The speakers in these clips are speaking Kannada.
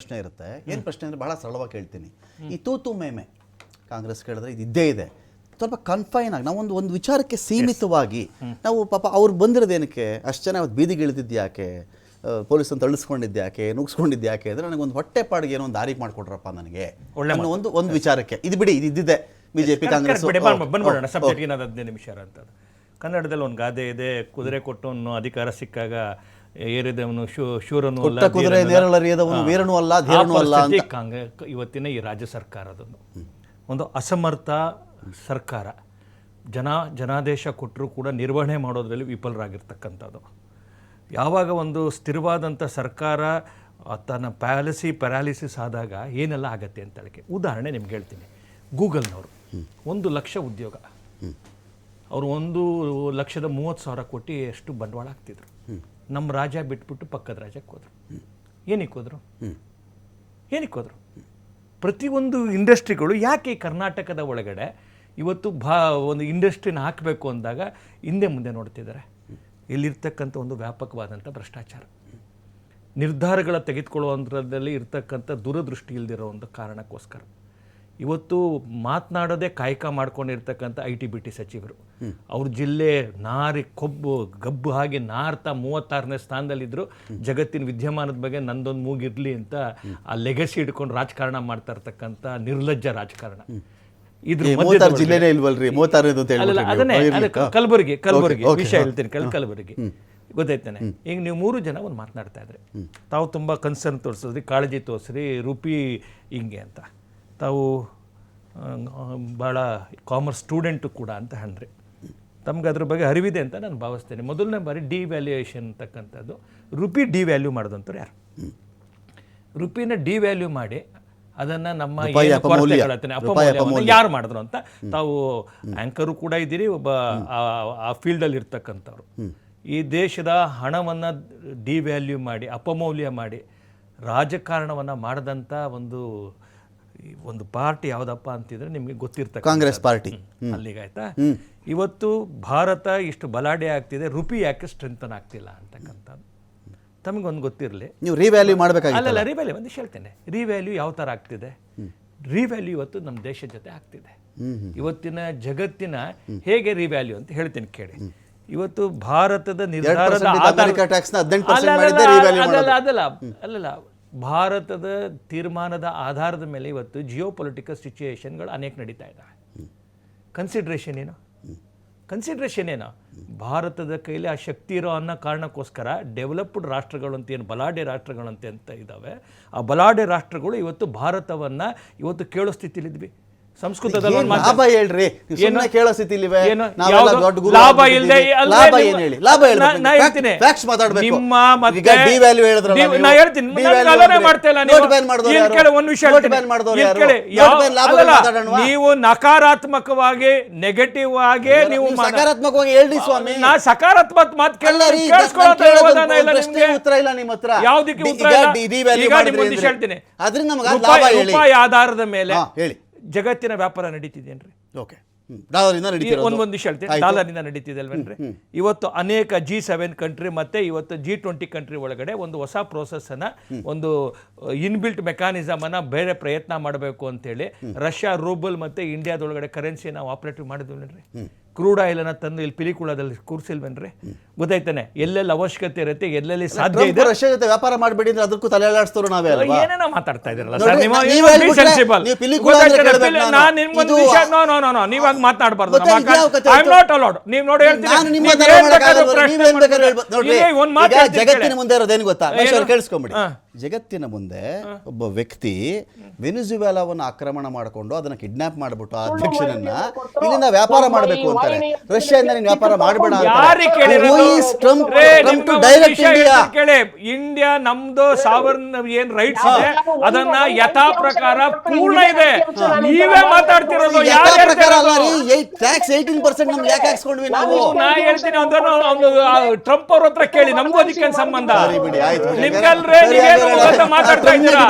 ಪ್ರಶ್ನೆ ಇರುತ್ತೆ. ಏನು ಪ್ರಶ್ನೆ ಅಂದರೆ ಭಾಳ ಸರಳವಾಗಿ ಕೇಳ್ತೀನಿ. ಈ ತೂತು ಮೇಮೆ ಕಾಂಗ್ರೆಸ್ ಕೇಳಿದ್ರೆ ಇದು ಇದ್ದೇ ಇದೆ. ಸ್ವಲ್ಪ ಕನ್ಫೈನ್ ಆಗಿ ನಾವು ಒಂದು ವಿಚಾರಕ್ಕೆ ಸೀಮಿತವಾಗಿ ನಾವು ಪಾಪ ಅವ್ರು ಬಂದಿರೋದೇನಕ್ಕೆ ಅಷ್ಟು ಜನ ಅವತ್ತು ಬೀದಿಗೆ ಇಳಿದಿದ್ದು ಯಾಕೆ, ಪೊಲೀಸನ್ನು ತಳಿಸ್ಕೊಂಡಿದ್ದು ಯಾಕೆ, ನುಗ್ಸ್ಕೊಂಡಿದ್ದು ಯಾಕೆ ಅಂದರೆ ನನಗೊಂದು ಹೊಟ್ಟೆ ಪಾಡಿಗೆ ಏನೋ ಒಂದು ದಾರಿ ಮಾಡಿಕೊಟ್ರಪ್ಪ ನನಗೆ ಅನ್ನೋ ಒಂದು ವಿಚಾರಕ್ಕೆ. ಇದು ಬಿಡಿ, ಇದು ಇದ್ದಿದೆ ಬಿಜೆಪಿ ಕಾಂಗ್ರೆಸ್. ಬಂದ್ಬಿಡೋಣ ಸಬ್ಜೆಕ್ಟ್ ಏನಾದ 15 ನಿಮಿಷ ಅಂತ. ಕನ್ನಡದಲ್ಲಿ ಒಂದು ಗಾದೆ ಇದೆ, ಕುದುರೆ ಕೊಟ್ಟವನು ಅಧಿಕಾರ ಸಿಕ್ಕಾಗ ಏರಿದವನು ಶೂರನು ಅಲ್ಲ, ಕುದುರೆ ನೇರಳರಿಯದವನು ವೀರನೂ ಅಲ್ಲ, ಧೀರನೂ ಅಲ್ಲ ಅಂತ. ಇವತ್ತಿನ ಈ ರಾಜ್ಯ ಸರ್ಕಾರದನ್ನು ಒಂದು ಅಸಮರ್ಥ ಸರ್ಕಾರ, ಜನಾದೇಶ ಕೊಟ್ಟರೂ ಕೂಡ ನಿರ್ವಹಣೆ ಮಾಡೋದ್ರಲ್ಲಿ ವಿಫಲರಾಗಿರ್ತಕ್ಕಂಥದ್ದು. ಯಾವಾಗ ಒಂದು ಸ್ಥಿರವಾದಂಥ ಸರ್ಕಾರ ತನ್ನ ಪ್ಯಾರಾಲಿಸಿಸ್ ಆದಾಗ ಏನೆಲ್ಲ ಆಗತ್ತೆ ಅಂತ ಹೇಳಕ್ಕೆ ಉದಾಹರಣೆ ನಿಮ್ಗೆ ಹೇಳ್ತೀನಿ. ಗೂಗಲ್ನವರು 1 ಲಕ್ಷ ಉದ್ಯೋಗ, ಅವರು 1,30,000 ಕೋಟಿ ಎಷ್ಟು ಬಂಡವಾಳ ಹಾಕ್ತಿದ್ರು. ನಮ್ಮ ರಾಜ್ಯ ಬಿಟ್ಬಿಟ್ಟು ಪಕ್ಕದ ರಾಜ್ಯಕ್ಕೆ ಹೋದರು. ಏನಕ್ಕೆ ಹೋದರು? ಪ್ರತಿಯೊಂದು ಇಂಡಸ್ಟ್ರಿಗಳು ಯಾಕೆ ಕರ್ನಾಟಕದ ಒಳಗಡೆ ಇವತ್ತು ಒಂದು ಇಂಡಸ್ಟ್ರಿನ ಹಾಕಬೇಕು ಅಂದಾಗ ಹಿಂದೆ ಮುಂದೆ ನೋಡ್ತಿದ್ದಾರೆ. ಇಲ್ಲಿರ್ತಕ್ಕಂಥ ಒಂದು ವ್ಯಾಪಕವಾದಂಥ ಭ್ರಷ್ಟಾಚಾರ, ನಿರ್ಧಾರಗಳ ತೆಗೆದುಕೊಳ್ಳುವಂಥದ್ರಲ್ಲಿ ಇರ್ತಕ್ಕಂಥ ದೂರದೃಷ್ಟಿ ಇಲ್ದಿರೋ ಒಂದು ಕಾರಣಕ್ಕೋಸ್ಕರ ಇವತ್ತು ಮಾತನಾಡೋದೇ ಕಾಯಕ ಮಾಡ್ಕೊಂಡಿರ್ತಕ್ಕಂಥ IT-BT ಸಚಿವರು. ಅವ್ರ ಜಿಲ್ಲೆ ಗಬ್ಬು ಹಾಗೆ ನಾರ್ತಾ 36ನೇ ಸ್ಥಾನದಲ್ಲಿದ್ದರು. ಜಗತ್ತಿನ ವಿದ್ಯಮಾನದ ಬಗ್ಗೆ ನಂದೊಂದು ಮೂಗಿರಲಿ ಅಂತ ಆ ಲೆಗಸಿ ಹಿಡ್ಕೊಂಡು ರಾಜಕಾರಣ ಮಾಡ್ತಾ ಇರ್ತಕ್ಕಂಥ ನಿರ್ಲಜ್ಜ ರಾಜಕಾರಣ. ಕಲಬುರಗಿ ವಿಷಯ ಹೇಳ್ತೀನಿ. ಕಲಬುರಗಿ ಗೊತ್ತಾಯ್ತಾನೆ. ಈಗ ನೀವು 3 ಜನ ಒಂದು ಮಾತನಾಡ್ತಾ ಇದ್ರಿ, ತಾವು ತುಂಬ ಕನ್ಸರ್ನ್ ತೋರಿಸಿದ್ರಿ, ಕಾಳಜಿ ತೋರಿಸ್ರಿ, ರೂಪಿ ಹಿಂಗೆ ಅಂತ. ತಾವು ಭಾಳ ಕಾಮರ್ಸ್ ಸ್ಟೂಡೆಂಟು ಕೂಡ ಅಂತ ಹೇಳ್ರಿ. ತಮ್ಗೆ ಅದ್ರ ಬಗ್ಗೆ ಅರಿವಿದೆ ಅಂತ ನಾನು ಭಾವಿಸ್ತೇನೆ. ಮೊದಲನೇ ಬಾರಿ ಡಿವ್ಯಾಲ್ಯೂಯೇಷನ್ ಅಂತಕ್ಕಂಥದ್ದು, ರುಪಿ ಡಿವ್ಯಾಲ್ಯೂ ಮಾಡೋದಂಥವ್ರು ಯಾರು? ರುಪಿನ ಡಿವ್ಯಾಲ್ಯೂ ಮಾಡಿ ಅದನ್ನು ನಮ್ಮ ಯಾರು ಮಾಡಿದ್ರು ಅಂತ ತಾವು ಆ್ಯಂಕರು ಕೂಡ ಇದ್ದೀರಿ, ಒಬ್ಬ ಆ ಫೀಲ್ಡಲ್ಲಿ ಇರ್ತಕ್ಕಂಥವ್ರು. ಈ ದೇಶದ ಹಣವನ್ನು ಡಿವ್ಯಾಲ್ಯೂ ಮಾಡಿ, ಅಪಮೌಲ್ಯ ಮಾಡಿ ರಾಜಕಾರಣವನ್ನು ಮಾಡಿದಂಥ ಒಂದು ಪಾರ್ಟಿ ಯಾವುದಪ್ಪ ಅಂತಿದ್ರೆ ನಿಮಗೆ ಗೊತ್ತಿರ್ತಕ್ಕ ಕಾಂಗ್ರೆಸ್ ಪಾರ್ಟಿ. ಅಲ್ಲಿಗಾಯ್ತಾ? ಇವತ್ತು ಭಾರತ ಇಷ್ಟು ಬಲಾಢ್ಯ ಆಗ್ತಿದೆ, ರುಪಿ ಯಾಕೆ ಸ್ಟ್ರೆಂಥನ್ ಆಗ್ತಿಲ್ಲ ಅಂತಕ್ಕಂಥದ್ದು ತಮಗೊಂದು ಗೊತ್ತಿರಲಿ. ನೀವು ರಿವ್ಯಾಲ್ಯೂ ಮಾಡಬೇಕಾಗಿಲ್ಲ. ಅಲ್ಲ, ರಿವ್ಯಾಲ್ಯೂ ಒಂದು ಹೇಳ್ತೇನೆ. ರಿವ್ಯಾಲ್ಯೂ ಯಾವ ಥರ ಆಗ್ತಿದೆ? ರಿವ್ಯಾಲ್ಯೂ ಇವತ್ತು ನಮ್ಮ ದೇಶದ ಜೊತೆ ಆಗ್ತಿದೆ. ಇವತ್ತಿನ ಜಗತ್ತಿನ ಹೇಗೆ ರಿವ್ಯಾಲ್ಯೂ ಅಂತ ಹೇಳ್ತೀನಿ ಕೇಳಿ. ಇವತ್ತು ಭಾರತದ ನಿರ್ಧಾರದ ಅಲ್ಲಲ್ಲ, ಭಾರತದ ತೀರ್ಮಾನದ ಆಧಾರದ ಮೇಲೆ ಇವತ್ತು ಜಿಯೋಪೊಲಿಟಿಕಲ್ ಸಿಚುಯೇಷನ್ಗಳು ಅನೇಕ ನಡೀತಾ ಇದ್ದಾವೆ. ಕನ್ಸಿಡ್ರೇಷನ್ ಏನು? ಭಾರತದ ಕೈಲಿ ಆ ಶಕ್ತಿ ಇರೋ ಅನ್ನೋ ಕಾರಣಕ್ಕೋಸ್ಕರ ಡೆವಲಪ್ಡ್ ರಾಷ್ಟ್ರಗಳು ಅಂತ ಏನು ಬಲಾಢ್ಯ ರಾಷ್ಟ್ರಗಳು ಅಂತ ಇದ್ದಾವೆ, ಆ ಬಲಾಢ್ಯ ರಾಷ್ಟ್ರಗಳು ಇವತ್ತು ಭಾರತವನ್ನು ಇವತ್ತು ಕೇಳೋ ಸ್ಥಿತಿಲಿದ್ವಿ. ಸಂಸ್ಕೃತದಲ್ಲಿ ಲಾಭ ಹೇಳ್ರಿ, ಕೇಳೋ ಸ್ಥಿತಿಲಿವೆ. ಲಾಭ ಇಲ್ಲದೆ ನಾ ಹೇಳ್ತೀನಿ, ನಿಮ್ಮ ಮತ್ತೆ ನಾ ಹೇಳ್ತೀನಿ, ಒಂದು ವಿಷಯ ನೀವು ನಕಾರಾತ್ಮಕವಾಗಿ ನೆಗೆಟಿವ್ ಆಗಿ ನೀವು ಸಕಾರಾತ್ಮಕವಾಗಿ ಹೇಳಿ ಸ್ವಾಮಿ. ನಾ ಸಕಾರಾತ್ಮಕ ಮಾತು ಹೇಳ್ತೀನಿ. ರೂಪಾಯಿ ಆಧಾರದ ಮೇಲೆ ಜಗತ್ತಿನ ವ್ಯಾಪಾರ ನಡೀತಿದೇನ್ರಿ? ಒಂದು ವಿಷಯ ಹೇಳ್ತೀನಿ, ಡಾಲರ್ನಿಂದ ನಡೀತಿದೆ ಅಲ್ವೇನ್ರಿ? ಇವತ್ತು ಅನೇಕ G7 ಕಂಟ್ರಿ ಮತ್ತೆ ಇವತ್ತು G20 ಕಂಟ್ರಿ ಒಳಗಡೆ ಒಂದು ಹೊಸ ಪ್ರೋಸೆಸ್ ಅನ್ನ, ಒಂದು ಇನ್ಬಿಲ್ಟ್ ಮೆಕ್ಯಾನಿಸಮ್ ಅನ್ನ ಬೇರೆ ಪ್ರಯತ್ನ ಮಾಡಬೇಕು ಅಂತೇಳಿ ರಷ್ಯಾ ರೂಬಲ್ ಮತ್ತೆ ಇಂಡಿಯಾದೊಳಗಡೆ ಕರೆನ್ಸಿ ನಾವು ಆಪರೇಟ್ ಮಾಡಿದ್ವೇನ್ರಿ? ಕ್ರೂಡ್ ಆಯಿಲ್ ಅನ್ನ ತಂದು ಇಲ್ಲಿ ಪಿಲಿಕುಳದಲ್ಲಿ ಕೂರಿಸಿಲ್ವೇನ್ರಿ? ಗೊತ್ತಾಯ್ತಾನೆ, ಎಲ್ಲೆಲ್ಲಿ ಅವಶ್ಯಕತೆ ಇರುತ್ತೆ, ಎಲ್ಲೆಲ್ಲಿ ಸಾಧ್ಯ ಇದೆ. ರಷ್ಯಾ ಜೊತೆ ವ್ಯಾಪಾರ ಮಾಡಬೇಡಿ ಅಂದ್ರೆ ಅದಕ್ಕೂ ತಲೆ ಆಡಿಸ್ತೋರು ನಾವೇ ಅಲ್ವಾ? ಏನೇನೋ ಮಾತಾಡ್ತಾ ಇದ್ದೀರಲ್ಲ ಸರ್, ನೀವಾಗ ಮಾತಾಡಬಾರ್ದು. ಜಗತ್ತಿನ ಮುಂದೆ ಇರೋದೇನು ಗೊತ್ತಾ? ಕೇಳಿಸ್ಕೊಂಬಿಡಿ. ಜಗತ್ತಿನ ಮುಂದೆ ಒಬ್ಬ ವ್ಯಕ್ತಿ ವೆನಿಜುವೆಲಾವನ್ನು ಆಕ್ರಮಣ ಮಾಡಿಕೊಂಡು ಅದನ್ನ ಕಿಡ್ನಾಪ್ ಮಾಡಿಬಿಟ್ಟು ಆ ಅಧ್ಯಕ್ಷನನ್ನ ಇಲ್ಲಿಂದ ವ್ಯಾಪಾರ ಮಾಡಬೇಕು ಅಂತಾರೆ. ರಷ್ಯಾದಿಂದ ನೀನು ವ್ಯಾಪಾರ ಮಾಡಬೇಡ ಇಂಡಿಯಾ ನಮ್ದು ಸಾವರ್ನ್ ಏನ್ ರೈಟ್ಸ್ ಇದೆ ಅದನ್ನ ಯಥಾ ಪ್ರಕಾರ ಪೂರ್ಣ ಇದೆ. ನೀವೇ ಮಾತಾಡ್ತಿರೋದು ಟ್ಯಾಕ್ಸ್ 18% ನಮ್ಗೆ ಯಾಕೆ ಹಾಕ್ಸ್ಕೊಂಡ್ವಿ ನಾವು? ನಾ ಹೇಳ್ತೀನಿ, ಟ್ರಂಪ್ ಅವ್ರ ಹತ್ರ ಕೇಳಿ, ನಮಗೂ ಅದಕ್ಕೆ ಸಂಬಂಧ. ನಿಮ್ಗಲ್ರೇ ಮುಖಾಂತರ ಮಾತಾಡ್ತಾ ಇದ್ದೀರಾ?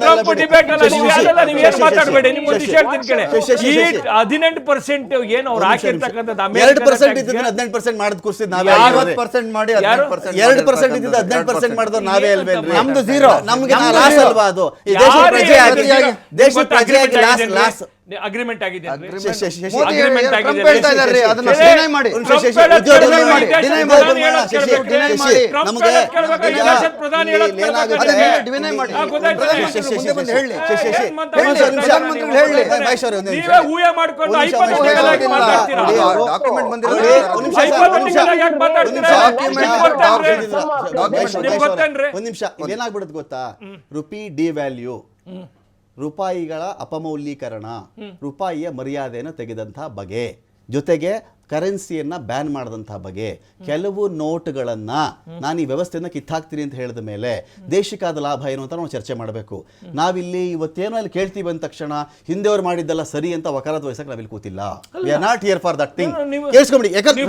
ಟ್ರಂಪ್ ಡಿಬೇಟ್ ಅಲ್ಲ, ನೀವು ಯಾರೆಲ್ಲ ನೀವು ಏನು ಮಾತಾಡಬೇಡಿ. ನಿಮ್ಮ ಒಂದು ವಿಷಯ ಹೇಳ್ತೀನಿ ಕೇಳಿ. ಈ 18% ಏನು ಅವ್ರು ಹಾಕಿರ್ತಕ್ಕಂಥದ್ದು 2% ಇದ್ದಿದ್ದು 18% ಮಾಡಿದ್ ಕೂರ್ಸಿದ್ ನಾವೇ 50% ಮಾಡಿ 2% ಇದ್ದಿದ್ದು 18% ಮಾಡಿದ್ರು ನಾವೇ ಅಲ್ವೇನ್ರಿ? ನಮ್ದು zero. ನಮ್ಗೆ ಲಾಸ್ ಅಲ್ವಾ ಅದು? ಈ ದೇಶದ ಪ್ರಜೆ ಆಗಿ ಲಾಸ್ ಅಗ್ರಿಮೆಂಟ್ ಆಗಿದೆ ಮೋದಿ ಟ್ರಂಪ್ ಹೇಳ್ತಾ ಇದ್ದಾರೆ ಅದನ್ನ ಡಿನೈ ಮಾಡಿ. ಒಂದ್ ನಿಮಿಷ, ಏನಾಗ್ಬಿಡುತ್ತೆ ಗೊತ್ತಾ? ರುಪಿ ಡಿವ್ಯಾಲ್ಯೂ, ರೂಪಾಯಿಗಳ ಅಪಮೌಲ್ಯೀಕರಣ, ರೂಪಾಯಿಯ ಮರ್ಯಾದೆಯನ್ನು ತೆಗೆದಂತಹ ಬಗೆ, ಜೊತೆಗೆ ಕರೆನ್ಸಿಯನ್ನ ಬ್ಯಾನ್ ಮಾಡಿದಂತಹ ಬಗೆ, ಕೆಲವು ನೋಟ್ಗಳನ್ನ ನಾನು ಈ ವ್ಯವಸ್ಥೆಯನ್ನ ಕಿತ್ತಾಕ್ತೀನಿ ಅಂತ ಹೇಳಿದ ಮೇಲೆ ದೇಶಕ್ಕಾದ ಲಾಭ ಏನು ಅಂತ ನಾವು ಚರ್ಚೆ ಮಾಡಬೇಕು. ನಾವಿಲ್ಲಿ ಇವತ್ತೇನೋ ಅಲ್ಲಿ ಕೇಳ್ತೀವಿ ಅಂದ ತಕ್ಷಣ ಹಿಂದೆಯವ್ರು ಮಾಡಿದ್ದಲ್ಲ ಸರಿ ಅಂತ ವಕಾಲತ್ ವಹಿಸಕ್ಕೆ ನಾವಿಲ್ಲಿ ಕೂತಿಲ್ಲ. We are not here for that thing. ಕೇಳಿಸ್ಕೊಂಬಿಡಿ, ಯಾಕಂದ್ರೆ